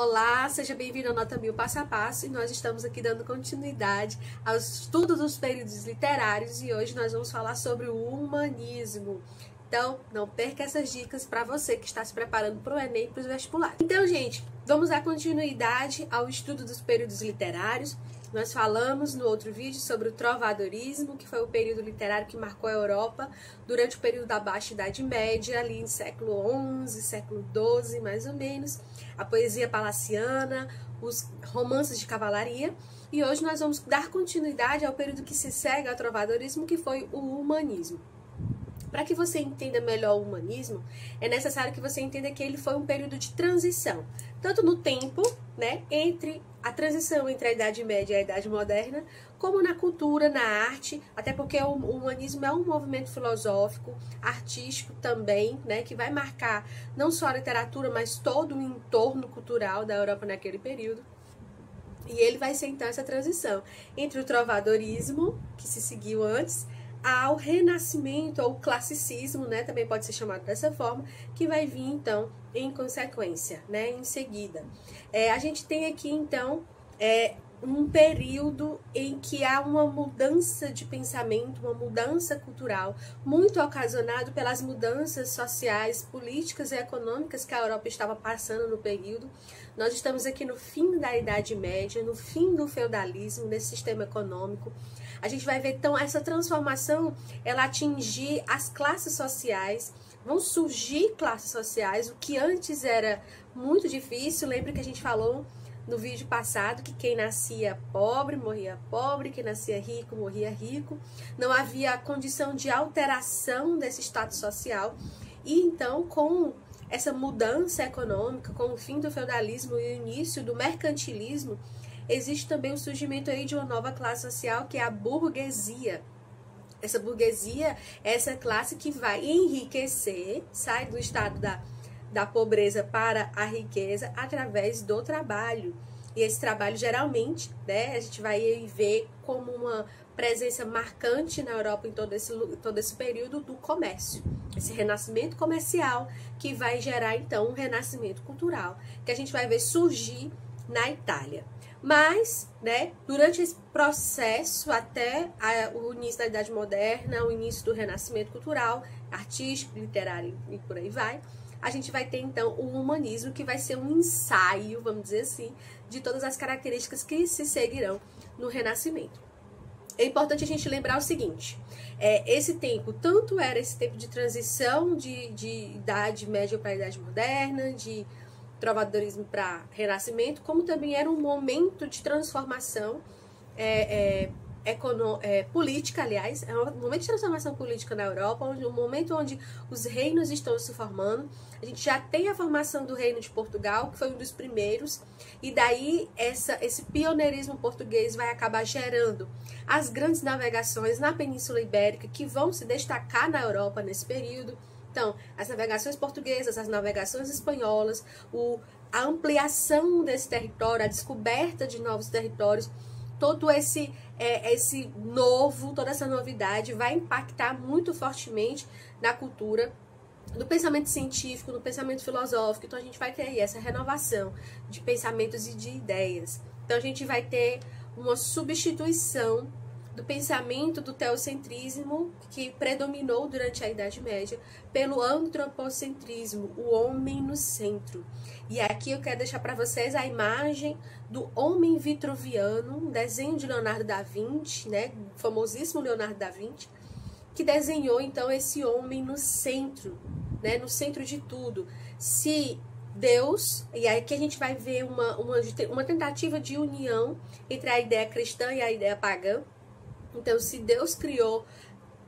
Olá, seja bem-vindo ao Nota 1000 Passo a Passo e nós estamos aqui dando continuidade ao estudo dos períodos literários e hoje nós vamos falar sobre o humanismo. Então, não perca essas dicas para você que está se preparando para o Enem e para os vestibulares. Então, gente, vamos dar continuidade ao estudo dos períodos literários. Nós falamos no outro vídeo sobre o trovadorismo, que foi o período literário que marcou a Europa durante o período da Baixa Idade Média, ali em século XI, século XII, mais ou menos, a poesia palaciana, os romances de cavalaria. E hoje nós vamos dar continuidade ao período que se segue ao trovadorismo, que foi o humanismo. Para que você entenda melhor o humanismo, é necessário que você entenda que ele foi um período de transição, tanto no tempo, né, entre a transição entre a Idade Média e a Idade Moderna, como na cultura, na arte, até porque o humanismo é um movimento filosófico, artístico também, né, que vai marcar não só a literatura, mas todo o entorno cultural da Europa naquele período. E ele vai ser então essa transição entre o trovadorismo, que se seguiu antes, ao renascimento, ou classicismo, né, também pode ser chamado dessa forma, que vai vir, então, em consequência, né, em seguida. A gente tem aqui, então, um período em que há uma mudança de pensamento, uma mudança cultural, muito ocasionado pelas mudanças sociais, políticas e econômicas que a Europa estava passando no período. Nós estamos aqui no fim da Idade Média, no fim do feudalismo, nesse sistema econômico. A gente vai ver, então, essa transformação, ela atingir as classes sociais, vão surgir classes sociais, o que antes era muito difícil. Lembra que a gente falou no vídeo passado que quem nascia pobre, morria pobre, quem nascia rico, morria rico. Não havia condição de alteração desse status social. E então, com essa mudança econômica, com o fim do feudalismo e o início do mercantilismo, existe também o surgimento aí de uma nova classe social, que é a burguesia. Essa burguesia é essa classe que vai enriquecer, sai do estado da pobreza para a riqueza através do trabalho. E esse trabalho, geralmente, né, a gente vai ver como uma presença marcante na Europa em todo esse período do comércio. Esse renascimento comercial que vai gerar, então, um renascimento cultural, que a gente vai ver surgir na Itália. Mas, né, durante esse processo até o início da Idade Moderna, o início do renascimento cultural, artístico, literário e por aí vai, a gente vai ter então o humanismo, que vai ser um ensaio, vamos dizer assim, de todas as características que se seguirão no Renascimento. É importante a gente lembrar o seguinte, esse tempo, tanto era esse tempo de transição de Idade Média para a Idade Moderna, de trovadorismo para renascimento, como também era um momento de transformação política, aliás, é um momento de transformação política na Europa, um momento onde os reinos estão se formando. A gente já tem a formação do Reino de Portugal, que foi um dos primeiros, e daí esse pioneirismo português vai acabar gerando as grandes navegações na Península Ibérica, que vão se destacar na Europa nesse período. Então, as navegações portuguesas, as navegações espanholas, a ampliação desse território, a descoberta de novos territórios, todo toda essa novidade vai impactar muito fortemente na cultura, no pensamento científico, no pensamento filosófico. Então, a gente vai ter aí essa renovação de pensamentos e de ideias. Então, a gente vai ter uma substituição do pensamento do teocentrismo, que predominou durante a Idade Média, pelo antropocentrismo, o homem no centro. E aqui eu quero deixar para vocês a imagem do homem vitruviano, um desenho de Leonardo da Vinci, né, o famosíssimo Leonardo da Vinci, que desenhou então esse homem no centro, né, no centro de tudo. Se Deus, e aí que a gente vai ver uma tentativa de união entre a ideia cristã e a ideia pagã. Então, se Deus criou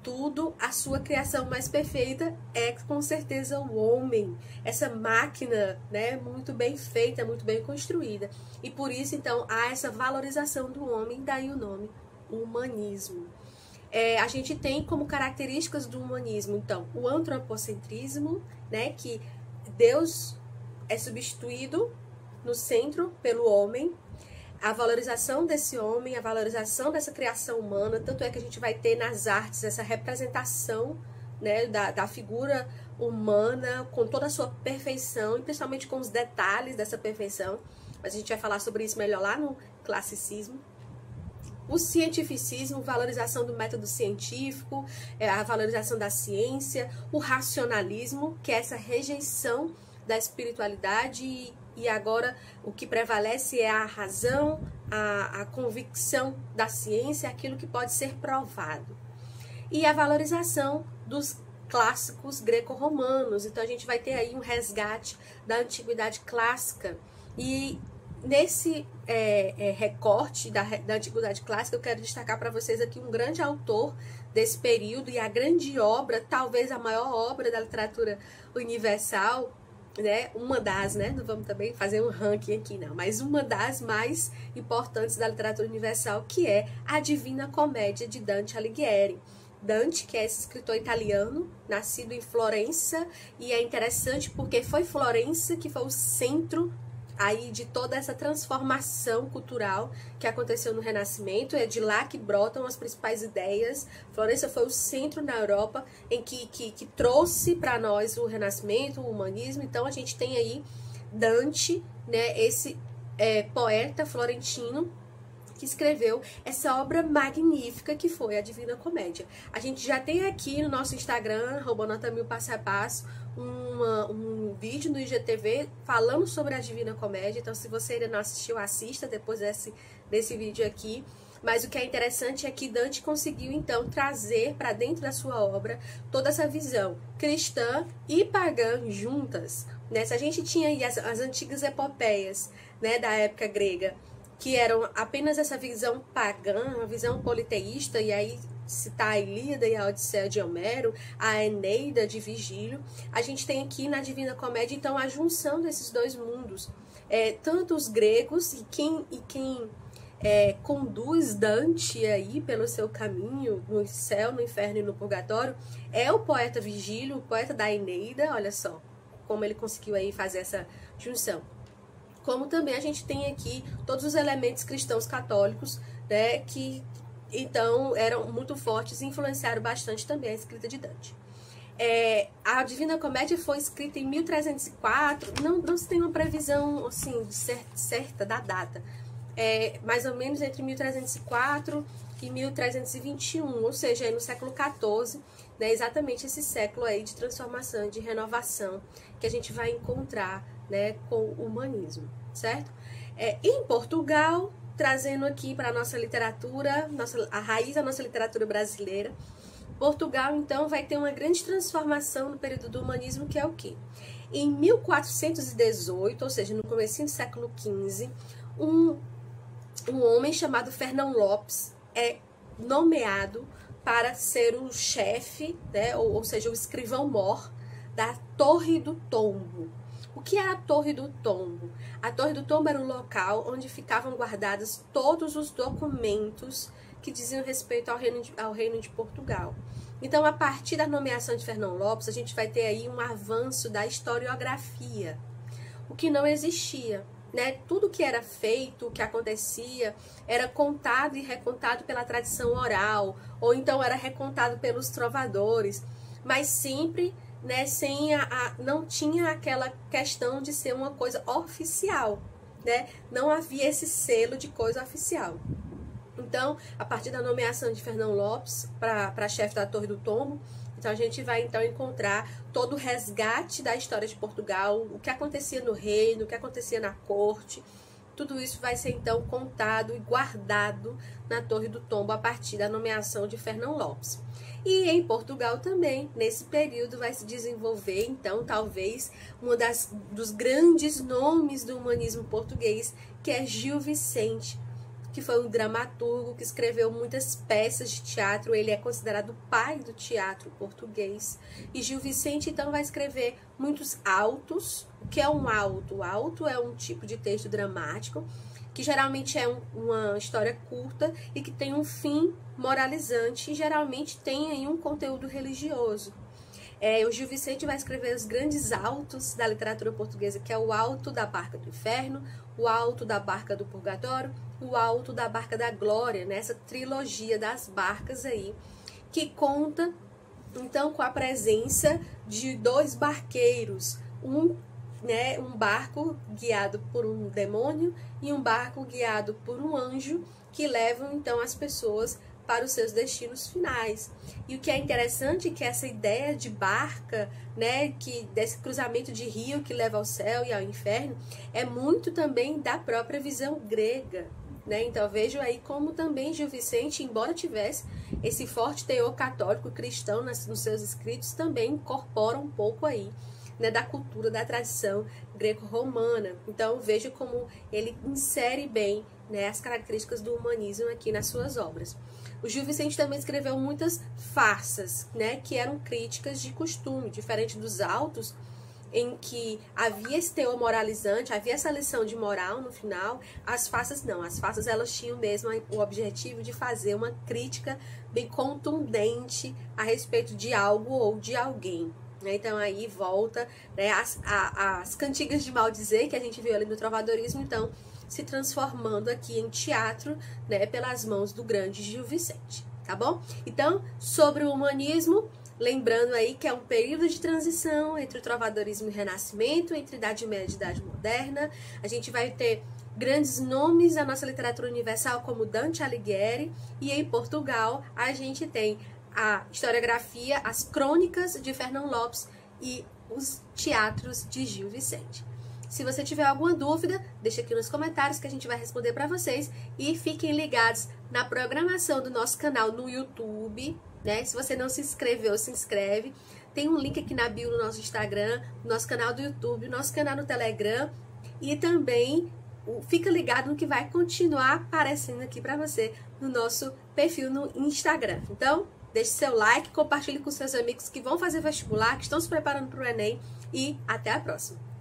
tudo, a sua criação mais perfeita é com certeza o homem, essa máquina, né, muito bem feita, muito bem construída. E por isso, então, há essa valorização do homem, daí o nome humanismo. A gente tem como características do humanismo, então, o antropocentrismo, né, que Deus é substituído no centro pelo homem, a valorização desse homem, a valorização dessa criação humana. Tanto é que a gente vai ter nas artes essa representação, né, da figura humana, com toda a sua perfeição, e principalmente com os detalhes dessa perfeição. Mas a gente vai falar sobre isso melhor lá no classicismo. O cientificismo, valorização do método científico, a valorização da ciência, o racionalismo, que é essa rejeição da espiritualidade, e agora o que prevalece é a razão, a convicção da ciência, aquilo que pode ser provado. E a valorização dos clássicos greco-romanos. Então a gente vai ter aí um resgate da antiguidade clássica. E nesse recorte da antiguidade clássica, eu quero destacar para vocês aqui um grande autor desse período, e a grande obra, talvez a maior obra da literatura universal, né? Uma das, né? Não vamos também fazer um ranking aqui, não, mas uma das mais importantes da literatura universal, que é a Divina Comédia de Dante Alighieri. Dante, que é esse escritor italiano, nascido em Florença, e é interessante porque foi Florença que foi o centro aí de toda essa transformação cultural que aconteceu no Renascimento. É de lá que brotam as principais ideias. Florença foi o centro na Europa em que trouxe para nós o Renascimento, o humanismo. Então a gente tem aí Dante, né, esse poeta florentino, que escreveu essa obra magnífica que foi a Divina Comédia. A gente já tem aqui no nosso Instagram, @nota1000 passo a passo, um vídeo no IGTV falando sobre a Divina Comédia. Então, se você ainda não assistiu, assista depois desse vídeo aqui. Mas o que é interessante é que Dante conseguiu, então, trazer para dentro da sua obra toda essa visão cristã e pagã juntas, né? Se a gente tinha aí as antigas epopeias, né, da época grega, que eram apenas essa visão pagã, uma visão politeísta, e aí citar a Ilíada e a Odisseia de Homero, a Eneida de Virgílio, a gente tem aqui na Divina Comédia, então, a junção desses dois mundos. Tanto os gregos, e quem conduz Dante aí pelo seu caminho no céu, no inferno e no purgatório, é o poeta Virgílio, o poeta da Eneida. Olha só como ele conseguiu aí fazer essa junção. Como também a gente tem aqui todos os elementos cristãos católicos, né, que então eram muito fortes e influenciaram bastante também a escrita de Dante. A Divina Comédia foi escrita em 1304, não se tem uma previsão assim, certa da data, mais ou menos entre 1304 e 1321, ou seja, no século XIV, né, exatamente esse século aí de transformação, de renovação, que a gente vai encontrar, né, com o humanismo, certo? Em Portugal, trazendo aqui para a nossa literatura, a raiz da nossa literatura brasileira, Portugal, então, vai ter uma grande transformação no período do humanismo, que é o quê? Em 1418, ou seja, no comecinho do século XV, um homem chamado Fernão Lopes é nomeado para ser o chefe, né, ou seja, o escrivão-mor da Torre do Tombo. O que é a Torre do Tombo? A Torre do Tombo era um local onde ficavam guardados todos os documentos que diziam respeito ao reino de Portugal. Então, a partir da nomeação de Fernão Lopes, a gente vai ter aí um avanço da historiografia, o que não existia, né? Tudo que era feito, o que acontecia, era contado e recontado pela tradição oral, ou então era recontado pelos trovadores, mas sempre, né, não tinha aquela questão de ser uma coisa oficial, né? Não havia esse selo de coisa oficial. Então, a partir da nomeação de Fernão Lopes para chefe da Torre do Tombo, então a gente vai então encontrar todo o resgate da história de Portugal, o que acontecia no reino, o que acontecia na corte. Tudo isso vai ser então contado e guardado na Torre do Tombo a partir da nomeação de Fernão Lopes. E em Portugal também, nesse período, vai se desenvolver, então, talvez, dos grandes nomes do humanismo português, que é Gil Vicente, que foi um dramaturgo que escreveu muitas peças de teatro. Ele é considerado o pai do teatro português. E Gil Vicente, então, vai escrever muitos autos. O que é um auto? O auto é um tipo de texto dramático, que geralmente é uma história curta e que tem um fim moralizante e geralmente tem aí um conteúdo religioso. O Gil Vicente vai escrever os grandes autos da literatura portuguesa, que é o Auto da Barca do Inferno, o Auto da Barca do Purgatório, o Auto da Barca da Glória, nessa trilogia das barcas aí, que conta então com a presença de dois barqueiros, um barco guiado por um demônio e um barco guiado por um anjo, que levam então as pessoas para os seus destinos finais. E o que é interessante é que essa ideia de barca, que desse cruzamento de rio que leva ao céu e ao inferno, é muito também da própria visão grega. Então vejo aí como também Gil Vicente, embora tivesse esse forte teor católico cristão nos seus escritos, também incorpora um pouco aí da cultura, da tradição greco-romana. Então vejo como ele insere bem as características do humanismo aqui nas suas obras. O Gil Vicente também escreveu muitas farsas, que eram críticas de costume, diferente dos autos, em que havia esse teor moralizante, havia essa lição de moral no final. As farsas não, as farsas elas tinham mesmo o objetivo de fazer uma crítica bem contundente a respeito de algo ou de alguém. Então aí volta as cantigas de maldizer que a gente viu ali no trovadorismo, então se transformando aqui em teatro, pelas mãos do grande Gil Vicente, tá bom? Então, sobre o humanismo, lembrando aí que é um período de transição entre o trovadorismo e o renascimento, entre Idade Média e Idade Moderna. A gente vai ter grandes nomes da nossa literatura universal, como Dante Alighieri, e em Portugal a gente tem a historiografia, as crônicas de Fernão Lopes e os teatros de Gil Vicente. Se você tiver alguma dúvida, deixa aqui nos comentários que a gente vai responder para vocês. E fiquem ligados na programação do nosso canal no YouTube, Se você não se inscreveu, se inscreve. Tem um link aqui na bio do nosso Instagram, no nosso canal do YouTube, nosso canal no Telegram. E também fica ligado no que vai continuar aparecendo aqui para você no nosso perfil no Instagram. Então, deixe seu like, compartilhe com seus amigos que vão fazer vestibular, que estão se preparando para o Enem. E até a próxima!